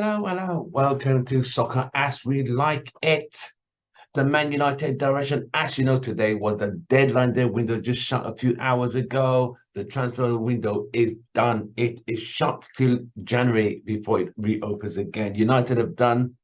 hello. Welcome to Soccer As We Like It. The Man United direction, as you know, today was the deadline day window just shut a few hours ago. The transfer window is done. It is shut till January before it reopens again. United have done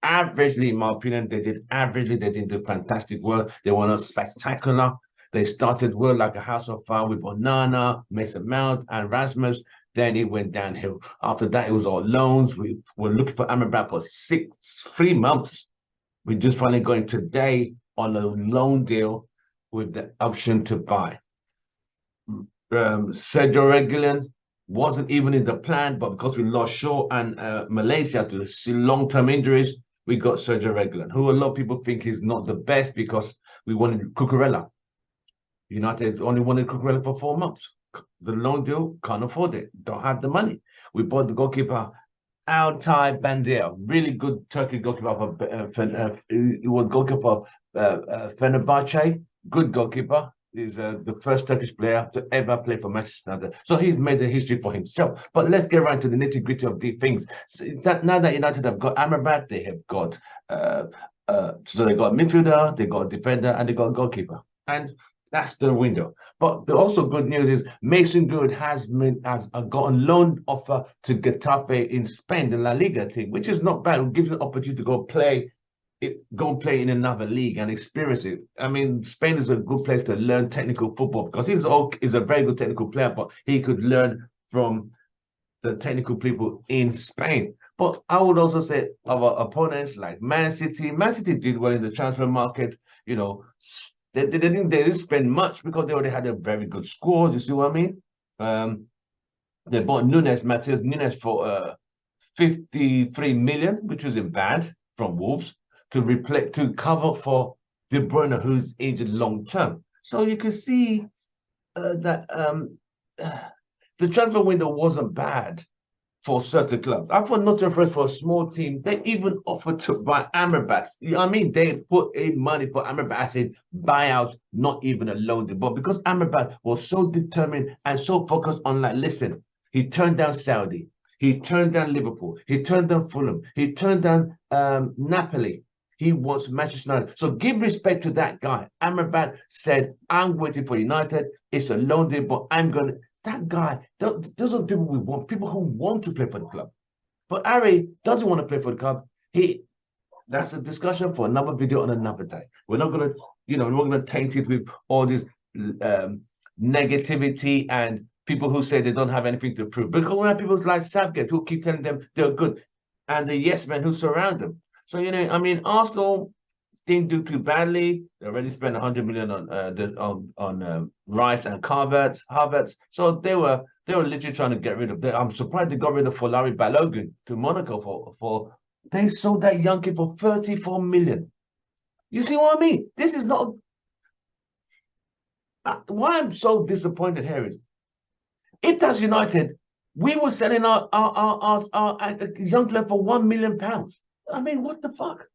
averagely, in my opinion, they did averagely. They didn't do fantastic work. They were not spectacular. They started well like a house of fire with Onana, Mason Mount, and Rasmus. Then it went downhill. After that, it was all loans. We were looking for Amrabat for 3 months. We just finally going today on a loan deal with the option to buy. Sergio Reguilon wasn't even in the plan, but because we lost Shaw and Malaysia to long-term injuries, we got Sergio Reguilon, who a lot of people think is not the best because we wanted Cucurella. United only wanted Cucurella for 4 months. The loan deal can't afford it, don't have the money. We bought the goalkeeper Altay Bandir, really good Turkish goalkeeper. He was goalkeeper Fenerbahce, good goalkeeper. He's the first Turkish player to ever play for Manchester United. So he's made a history for himself. But let's get right to the nitty-gritty of these things. So now that United have got Amrabat, they have got so they got a midfielder, they got a defender, and they got a goalkeeper. And that's the window. But the also good news is Mason Good has got a loan offer to Gatafe in Spain, the La Liga team, which is not bad. It gives an opportunity to go and play in another league and experience it. I mean, Spain is a good place to learn technical football because he's a very good technical player, but he could learn from the technical people in Spain. But I would also say our opponents like Man City. Man City did well in the transfer market, you know. They didn't spend much because they already had a very good score. You see what I mean? They bought Matheus Nunes for 53 million, which wasn't bad from Wolves to cover for De Bruyne, who's injured long term. So you can see that the transfer window wasn't bad for certain clubs. I thought Nottingham Forest for a small team, they even offered to buy Amrabat. I mean, they put in money for Amrabat as a buyout, not even a loan deal. But because Amrabat was so determined and so focused on, like, listen, he turned down Saudi, he turned down Liverpool, he turned down Fulham, he turned down Napoli. He wants Manchester United. So give respect to that guy. Amrabat said, I'm waiting for United. It's a loan deal, but I'm going to. That guy, those are the people we want, people who want to play for the club. But Harry doesn't want to play for the club. That's a discussion for another video on another day. We're not gonna, we're not gonna taint it with all this negativity and people who say they don't have anything to prove. Because we have people like Southgate who keep telling them they're good, and the yes men who surround them. So I mean, Arsenal didn't do too badly. They already spent 100 million on Rice and Havertz. So they were literally trying to get rid of them. I'm surprised they got rid of Folari Balogun to Monaco for they sold that young kid for 34 million. You see what I mean? This is not why I'm so disappointed here is if that's United, we were selling our young player for £1 million. I mean, what the fuck?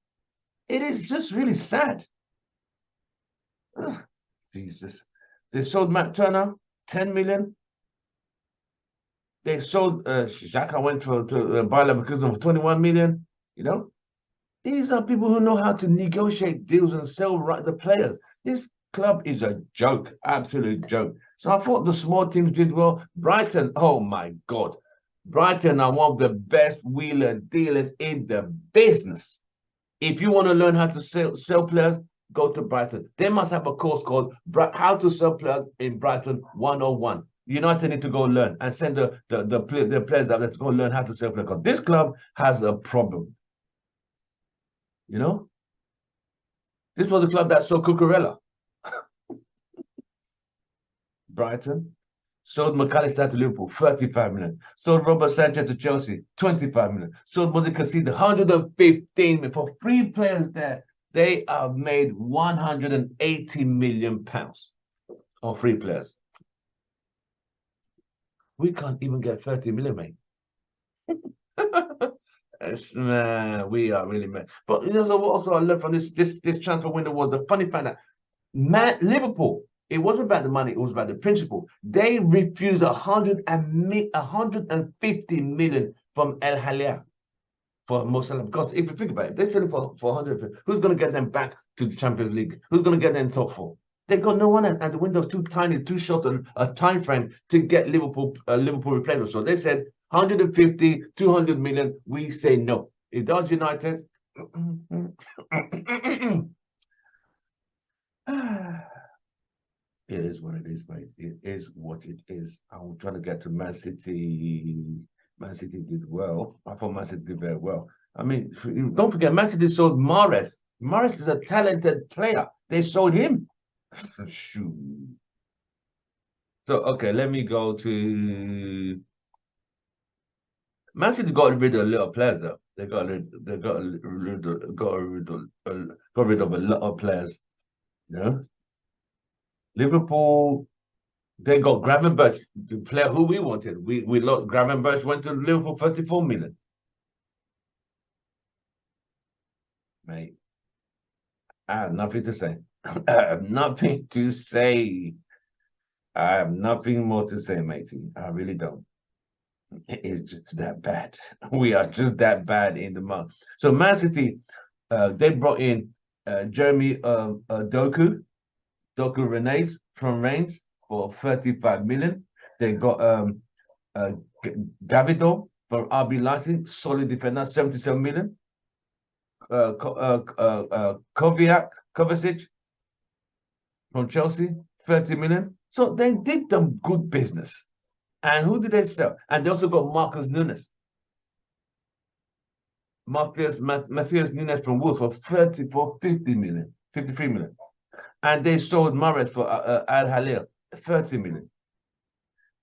It is just really sad. Jesus. They sold Matt Turner, 10 million. They sold Xhaka went to Bayer Leverkusen for 21 million. These are people who know how to negotiate deals and sell the players. This club is a joke, absolute joke. So I thought the small teams did well. Brighton, oh my God. Brighton are one of the best wheeler dealers in the business. If you want to learn how to sell players, go to Brighton. They must have a course called How to Sell Players in Brighton 101. United need to go learn and send the players out there to go learn how to sell players. Because this club has a problem. This was the club that sold Cucurella. Brighton. Sold McAllister to Liverpool, 35 million. Sold Robert Sanchez to Chelsea, 25 million. Sold Moise Caicedo, 115 million. For 3 players there, they have made 180 million pounds on 3 players. We can't even get 30 million, mate. We are really mad. But so what also I learned from this transfer window was the funny fact that Liverpool, it wasn't about the money, it was about the principle. They refused 150 million from El Hilal. for Mo Salah, because if you think about it, they're selling for 100. Who's going to get them back to the Champions League? Who's going to get them top four? They got no one, and the window's too tiny, too short a time frame to get Liverpool replacement. So they said 150, 200 million. We say no. It does United. It is what it is, mate. It is what it is. I'm trying to get to Man City. Man City did well. I thought Man City did very well. I mean, don't forget, Man City sold Mahrez. Mahrez is a talented player. They sold him. Shoot. So, okay, let me go to Man City. Got rid of a lot of players, though. They got rid of a lot of players. Yeah. Liverpool, they got Gravenberch, the player who we wanted. We lost. Gravenberch went to Liverpool 34 million. Mate, I have nothing to say. I have nothing to say. I have nothing more to say, matey. I really don't. It is just that bad. We are just that bad in the month. So Man City, they brought in Jeremy Doku Renes from Reims for 35 million. They got Gavido from RB Leipzig, solid defender, 77 million. Kovacic from Chelsea, 30 million. So they did them good business. And who did they sell? And they also got Marcus Nunes. Matthias Nunes from Wolves for 50 million, 53 million. And they sold Mahrez for Al Halil, 30 million.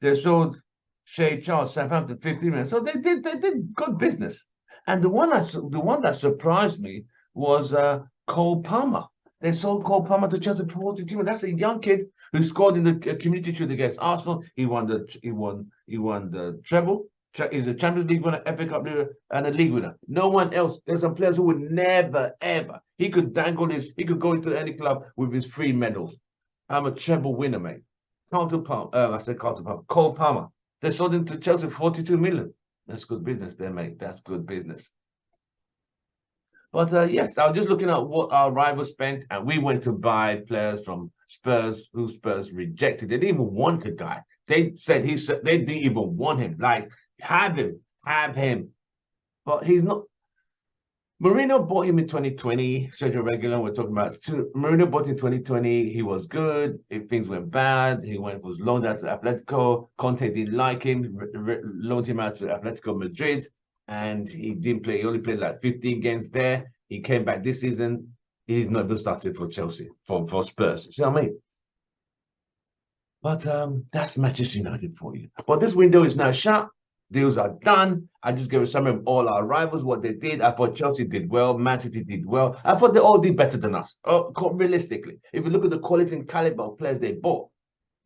They sold Shea Charles, Southampton, 50 million. So they did good business. And the one that surprised me was Cole Palmer. They sold Cole Palmer to Chelsea for 42 million. That's a young kid who scored in the Community Shield against Arsenal. He won the treble. He's a Champions League winner, FA Cup winner, and a league winner. No one else. There's some players who would never, ever. He could he could go into any club with his 3 medals. I'm a treble winner, mate. Carlton Palmer. I said Carlton Palmer. Cole Palmer. They sold him to Chelsea for 42 million. That's good business there, mate. That's good business. But yes, I was just looking at what our rivals spent, and we went to buy players from Spurs, who Spurs rejected. They didn't even want the guy. They said they didn't even want him. Like, have him. But he's not. Mourinho bought him in 2020. Sergio Regular, we're talking about. Mourinho bought in 2020. He was good. If things went bad, was loaned out to Atletico. Conte didn't like him, loaned him out to Atletico Madrid, and he didn't play. He only played like 15 games there. He came back this season. He's not even started for Chelsea, for Spurs. See what I mean? But that's Manchester United for you. But this window is now shut. Deals are done. I just gave a summary of all our rivals, what they did. I thought Chelsea did well. Man City did well. I thought they all did better than us. Realistically, if you look at the quality and caliber of players they bought,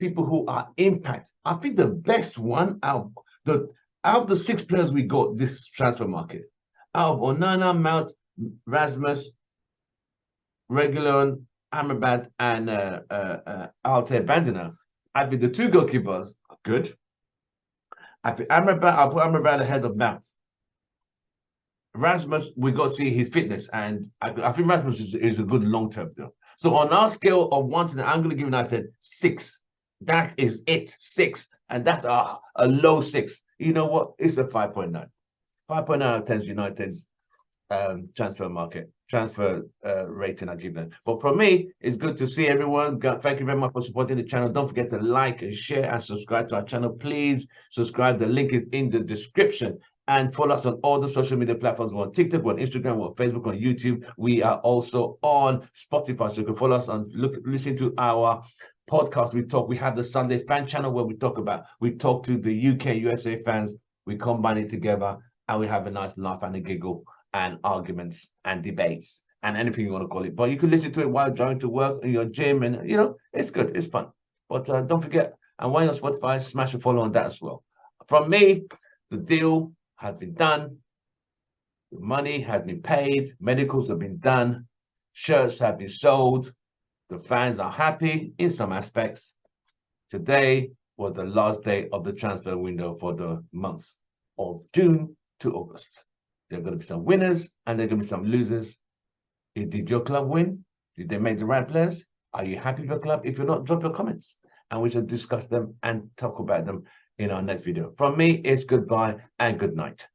people who are impact, I think the best one out of the 6 players we got this transfer market, out of Onana, Mount, Rasmus, Regulon, Amrabat, and Altair Bandina, I think the 2 goalkeepers are good. I think Amrabat, I'll put Amrabat ahead of Mount. Rasmus, we got to see his fitness, and I think Rasmus is a good long-term deal. So on our scale of 1 to 9, I'm going to give United 6. That is it, 6. And that's a low 6. You know what? It's a 5.9. 5.9 out of 10 is United's transfer rating I give them. But for me, it's good to see everyone. Thank you very much for supporting the channel. Don't forget to like and share and subscribe to our channel. Please subscribe. The link is in the description. And follow us on all the social media platforms. We're on TikTok, we're on Instagram, we're on Facebook, on YouTube. We are also on Spotify. So you can follow us on listen to our podcast. We have the Sunday fan channel where we talk to the UK, USA fans. We combine it together and we have a nice laugh and a giggle and arguments and debates and anything you want to call it. But you can listen to it while driving to work in your gym, and it's good, it's fun. But don't forget, and while you're on Spotify, smash a follow on that as well. From me, the deal has been done. The money has been paid. Medicals have been done. Shirts have been sold. The fans are happy in some aspects. Today was the last day of the transfer window for the months of June to August. There are going to be some winners and there are going to be some losers. Did your club win? Did they make the right players? Are you happy with your club? If you're not, drop your comments and we shall discuss them and talk about them in our next video. From me, it's goodbye and good night.